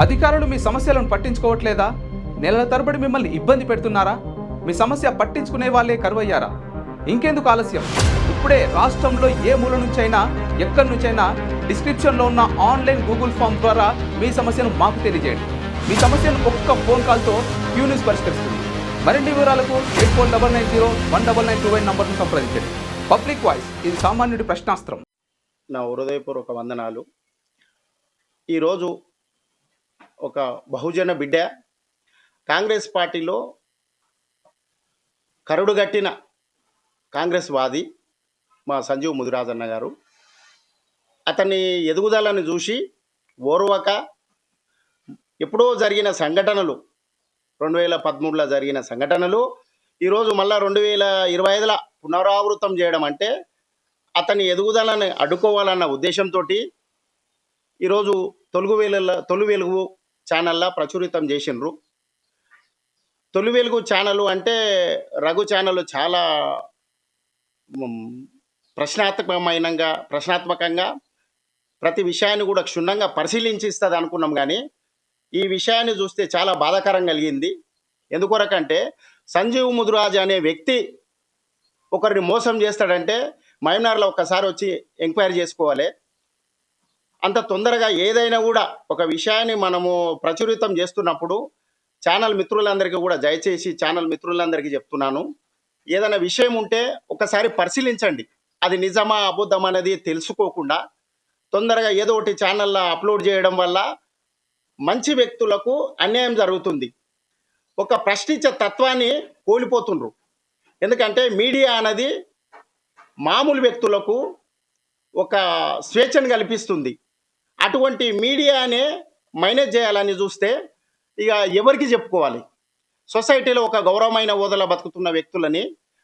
అధికారులు మీ సమస్యలను పట్టించుకోవట్లేదా? నెలల తరబడి మిమ్మల్ని ఇబ్బంది పెడుతున్నారా? మీ సమస్య పట్టించుకునే వాళ్ళే కరువయ్యారా? ఇంకెందుకు ఆలస్యం? ఇప్పుడే రాష్ట్రంలో ఏ మూల నుంచైనా ఎక్కడి నుంచైనా డిస్క్రిప్షన్లో ఉన్న ఆన్లైన్ గూగుల్ ఫామ్ ద్వారా మీ సమస్యను మాకు తెలియజేయండి. మీ సమస్యను ఒక్క ఫోన్ కాల్తో క్యూన్యూస్ పరిష్కరిస్తుంది. మరిన్ని వివరాలకు 8499019929 నంబర్ను సంప్రదించండి. పబ్లిక్ వాయిస్, ఇది సామాన్యుడి ప్రశ్నాస్త్రం. నా హృదయపూర్వక వందనాలు. ఈరోజు ఒక బహుజన బిడ్డ కాంగ్రెస్ పార్టీలో కరుడుగట్టిన కాంగ్రెస్ వాది మా సంజీవ్ ముదిరాజన్న గారు అతని ఎదుగుదలను చూసి ఓర్వక ఎప్పుడో జరిగిన సంఘటనలు 2013లో జరిగిన సంఘటనలు ఈరోజు మళ్ళీ 2025లో పునరావృతం చేయడం అంటే అతని ఎదుగుదలను అడ్డుకోవాలన్న ఉద్దేశంతో ఈరోజు తొలి వెలుగు ఛానల్లా ప్రచురితం చేసిండ్రు. తొలి వెలుగు ఛానల్ అంటే రఘు ఛానల్ చాలా ప్రశ్నాత్మకంగా ప్రతి విషయాన్ని కూడా క్షుణ్ణంగా పరిశీలించి ఇస్తుంది అనుకున్నాం. కానీ ఈ విషయాన్ని చూస్తే చాలా బాధాకరం కలిగింది. ఎందుకొరకంటే సంజీవ్ ముదిరాజ్ అనే వ్యక్తి ఒకరిని మోసం చేస్తాడంటే మైనార్లో ఒక్కసారి వచ్చి ఎంక్వైరీ చేసుకోవాలి. అంత తొందరగా ఏదైనా కూడా ఒక విషయాన్ని మనము ప్రచురితం చేస్తున్నప్పుడు ఛానల్ మిత్రులందరికీ కూడా దయచేసి ఛానల్ మిత్రులందరికీ చెప్తున్నాను, ఏదైనా విషయం ఉంటే ఒకసారి పరిశీలించండి. అది నిజమా అబద్ధం అనేది తెలుసుకోకుండా తొందరగా ఏదో ఒకటి ఛానల్లో అప్లోడ్ చేయడం వల్ల మంచి వ్యక్తులకు అన్యాయం జరుగుతుంది. ఒక ప్రశ్నించే తత్వాన్ని కోల్పోతుండ్రు. ఎందుకంటే మీడియా అనేది మామూలు వ్యక్తులకు ఒక స్వేచ్ఛను కల్పిస్తుంది. అటువంటి మీడియానే మేనేజ్ చేయాలని చూస్తే ఇక ఎవరికి చెప్పుకోవాలి? సొసైటీలో ఒక గౌరవమైన హోదాలో బతుకుతున్న వ్యక్తులని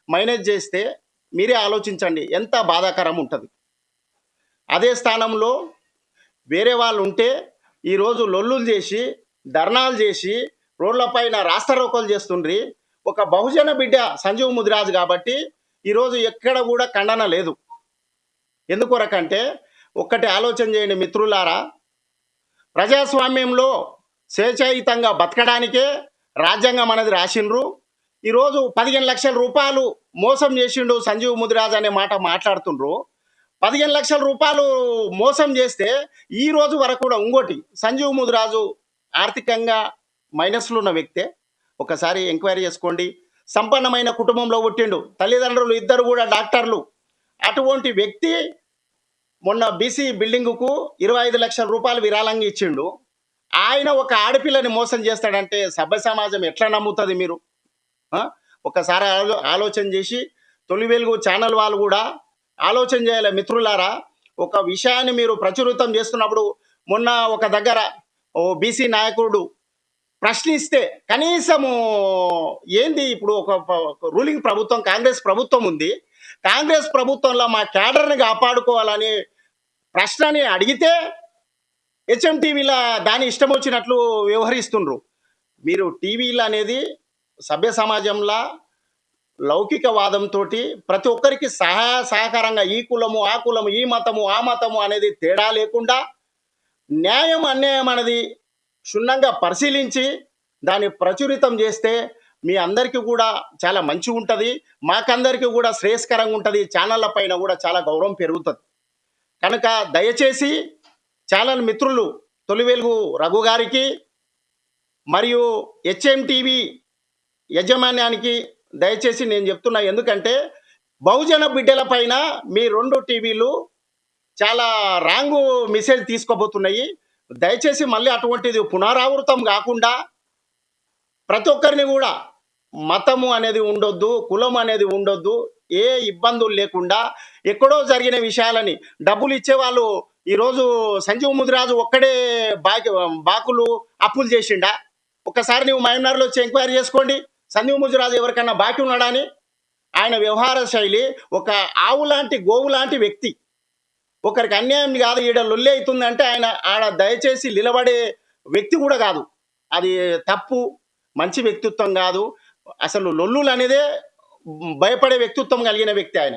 మేనేజ్ చేస్తే మీరే ఆలోచించండి ఎంత బాధాకరం ఉంటుంది. అదే స్థానంలో వేరే వాళ్ళు ఉంటే ఈరోజు లొల్లులు చేసి ధర్నాలు చేసి రోడ్లపైన రాస్తారోకోలు చేస్తుండ్రి. ఒక బహుజన బిడ్డ సంజీవ్ ముదిరాజ్ కాబట్టి ఈరోజు ఎక్కడ కూడా ఖండన లేదు. ఎందుకొరకంటే ఒక్కటి ఆలోచన చేయండి మిత్రులారా, ప్రజాస్వామ్యంలో స్వేచ్ఛాయుతంగా బతకడానికే రాజ్యాంగం అనేది రాసిండ్రు. ఈరోజు 15 లక్షల రూపాయలు మోసం చేసిండు సంజీవ్ ముదిరాజ్ అనే మాట మాట్లాడుతుండ్రు. 15 లక్షల రూపాయలు మోసం చేస్తే ఈ రోజు వరకు కూడా ఇంకోటి సంజీవ్ ముదిరాజు ఆర్థికంగా మైనస్లో ఉన్న వ్యక్తే. ఒకసారి ఎంక్వైరీ చేసుకోండి. సంపన్నమైన కుటుంబంలో పుట్టిండు, తల్లిదండ్రులు ఇద్దరు కూడా డాక్టర్లు. అటువంటి వ్యక్తి మొన్న బీసీ బిల్డింగుకు 25 లక్షల రూపాయలు విరాళంగా ఇచ్చిండు. ఆయన ఒక ఆడపిల్లని మోసం చేస్తాడంటే సభ్య సమాజం ఎట్లా నమ్ముతుంది? మీరు ఒకసారి ఆలోచన చేసి తొలి వెలుగు ఛానల్ వాళ్ళు కూడా ఆలోచన చేయాలి. మిత్రులారా, ఒక విషయాన్ని మీరు ప్రచురితం చేస్తున్నప్పుడు మొన్న ఒక దగ్గర ఓ బీసీ నాయకుడు ప్రశ్నిస్తే కనీసము ఏంది, ఇప్పుడు ఒక రూలింగ్ ప్రభుత్వం కాంగ్రెస్ ప్రభుత్వం ఉంది, కాంగ్రెస్ ప్రభుత్వంలో మా క్యాడర్ని కాపాడుకోవాలని ప్రశ్నని అడిగితే హెచ్ఎంటీవీలో దాని ఇష్టం వచ్చినట్లు వ్యవహరిస్తుండ్రు. మీరు టీవీలు అనేది సభ్య సమాజంలో లౌకికవాదంతో ప్రతి ఒక్కరికి సహకారంగా ఈ కులము ఆ కులము ఈ మతము ఆ మతము అనేది తేడా లేకుండా న్యాయం అన్యాయం అనేది క్షుణ్ణంగా పరిశీలించి దాన్ని ప్రచురితం చేస్తే మీ అందరికీ కూడా చాలా మంచిగా ఉంటుంది, మాకందరికీ కూడా శ్రేయస్కరంగా ఉంటుంది. ఛానళ్ళ పైన కూడా చాలా గౌరవం పెరుగుతుంది. కనుక దయచేసి ఛానల్ మిత్రులు తొలి వెలుగు రఘు గారికి మరియు హెచ్ఎంటీవీ యాజమాన్యానికి దయచేసి నేను చెప్తున్నా, ఎందుకంటే బహుజన బిడ్డల పైన మీ 2 టీవీలు చాలా రాంగు మెసేజ్ తీసుకోబోతున్నాయి. దయచేసి మళ్ళీ అటువంటిది పునరావృతం కాకుండా ప్రతి ఒక్కరిని కూడా మతము అనేది ఉండొద్దు, కులం అనేది ఉండొద్దు, ఏ ఇబ్బందులు లేకుండా ఎక్కడో జరిగిన విషయాలని డబ్బులు ఇచ్చేవాళ్ళు ఈరోజు సంజీవ్ ముదిరాజు ఒక్కడే బాకులు అప్పులు చేసిండా? ఒక్కసారి నువ్వు మైనార్లో వచ్చి ఎంక్వైరీ చేసుకోండి. సంజీవ్ ముదిరాజు ఎవరికన్నా బాకీ ఉన్నాడా అని. ఆయన వ్యవహార శైలి ఒక ఆవు లాంటి గోవు లాంటి వ్యక్తి. ఒకరికి అన్యాయం కాదు, ఈడ లొల్లి అవుతుందంటే ఆయన ఆడ దయచేసి నిలబడే వ్యక్తి కూడా కాదు. అది తప్పు, మంచి వ్యక్తిత్వం కాదు. అసలు లొల్లులు అనేదే భయపడే వ్యక్తిత్వం కలిగిన వ్యక్తి ఆయన.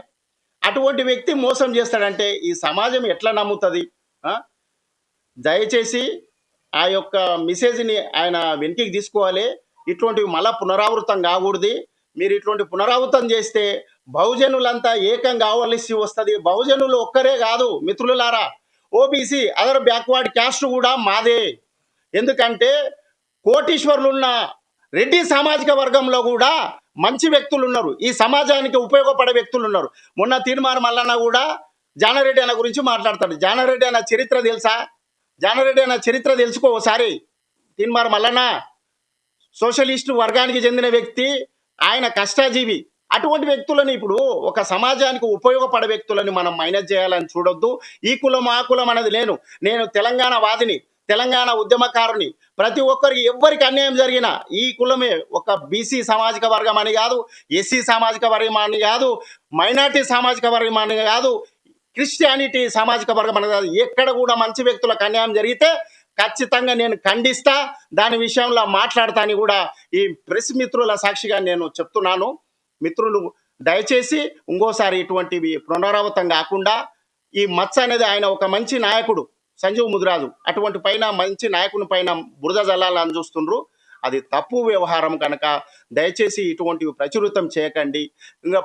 అటువంటి వ్యక్తి మోసం చేస్తాడంటే ఈ సమాజం ఎట్లా నమ్ముతుంది? దయచేసి ఆ యొక్క మెసేజ్ని ఆయన వెనక్కి తీసుకోవాలి. ఇటువంటివి మళ్ళా పునరావృతం కాకూడదు. మీరు ఇటువంటి పునరావృతం చేస్తే బహుజనులంతా ఏకం కావలసి వస్తుంది. బహుజనులు ఒక్కరే కాదు మిత్రులారా, ఓబీసీ అదర్ బ్యాక్వర్డ్ క్యాస్ట్ కూడా మాదే. ఎందుకంటే కోటీశ్వరులు ఉన్న రెడ్డి సామాజిక వర్గంలో కూడా మంచి వ్యక్తులు ఉన్నారు, ఈ సమాజానికి ఉపయోగపడే వ్యక్తులు ఉన్నారు. మొన్న తీర్మాన మల్లన్న కూడా జానారెడ్డి అన్న గురించి మాట్లాడతాడు. జానారెడ్డి అన్న చరిత్ర తెలుసా? జానారెడ్డి అన్న చరిత్ర తెలుసుకో ఒకసారి. తీర్మాన మల్లన్న సోషలిస్టు వర్గానికి చెందిన వ్యక్తి, ఆయన కష్టజీవి. అటువంటి వ్యక్తులను ఇప్పుడు ఒక సమాజానికి ఉపయోగపడే వ్యక్తులని మనం మైనస్ చేయాలని చూడొద్దు. ఈ కులం ఆ కులం అనేది నేను తెలంగాణ వాదిని, తెలంగాణ ఉద్యమకారుని. ప్రతి ఒక్కరికి ఎవ్వరికి అన్యాయం జరిగినా ఈ కులమే, ఒక బీసీ సామాజిక వర్గం అని కాదు, ఎస్సీ సామాజిక వర్గం అని కాదు, మైనార్టీ సామాజిక వర్గం అని కాదు, క్రిస్టియానిటీ సామాజిక వర్గం అని కాదు, ఎక్కడ కూడా మంచి వ్యక్తులకు అన్యాయం జరిగితే ఖచ్చితంగా నేను ఖండిస్తా, దాని విషయంలో మాట్లాడతాని కూడా ఈ ప్రెస్ మిత్రుల సాక్షిగా నేను చెప్తున్నాను. మిత్రులు దయచేసి ఇంకోసారి ఇటువంటివి పునరావృతం కాకుండా, ఈ మచ్చ అనేది ఆయన ఒక మంచి నాయకుడు సంజీవ్ ముదిరాజు, అటువంటి పైన మంచి నాయకుని పైన బురద జల్లాలని చూస్తుండ్రు. అది తప్పు వ్యవహారం కనుక దయచేసి ఇటువంటివి ప్రచురితం చేయకండి. ఇంకా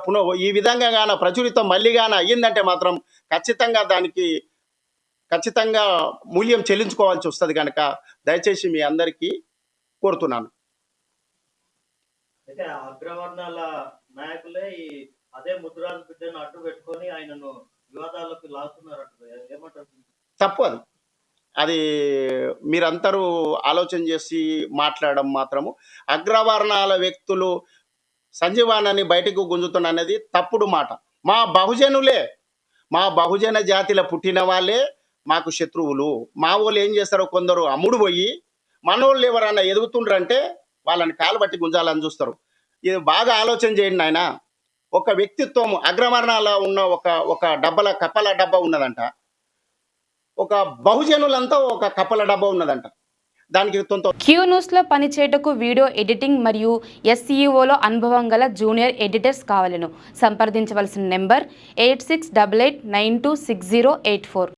ఈ విధంగా గాన ప్రచురితం మళ్ళీ గాన అయ్యిందంటే మాత్రం ఖచ్చితంగా మూల్యం చెల్లించుకోవాల్సి వస్తుంది. కనుక దయచేసి మీ అందరికీ కోరుతున్నాను. అయితే అగ్రవర్ణాల నాయకులే అదే ముద్రాజు బిడ్డను అడ్డు పెట్టుకొని ఆయనను వివాదాలకు లాగుతున్నారంట, ఏమంటారు? తప్పు అది మీరందరూ ఆలోచన చేసి మాట్లాడడం మాత్రము. అగ్రవర్ణాల వ్యక్తులు సంజీవానని బయటకు గుంజుతున్న అనేది తప్పుడు మాట. మా బహుజనులే, మా బహుజన జాతిలో పుట్టిన వాళ్ళే మాకు శత్రువులు. మా వాళ్ళు ఏం చేస్తారో కొందరు అమ్ముడు పోయి మనోళ్ళు ఎవరన్నా ఎదుగుతుండ్రంటే వాళ్ళని కాలు బట్టి గుంజాలని చూస్తారు. ఇది బాగా ఆలోచన చేయండి ఆయన. ఒక వ్యక్తిత్వం అగ్రవర్ణాల ఉన్న ఒక కప్పల డబ్బా ఉన్నదంట, ఒక బహుజనులంతా ఒక కప్పల డబ్బా ఉన్నదంట. దానికి క్యూ న్యూస్లో పనిచేయటకు వీడియో ఎడిటింగ్ మరియు ఎస్ఈఓలో అనుభవం గల జూనియర్ ఎడిటర్స్ కావాలను సంప్రదించవలసిన నెంబర్ 8688926084.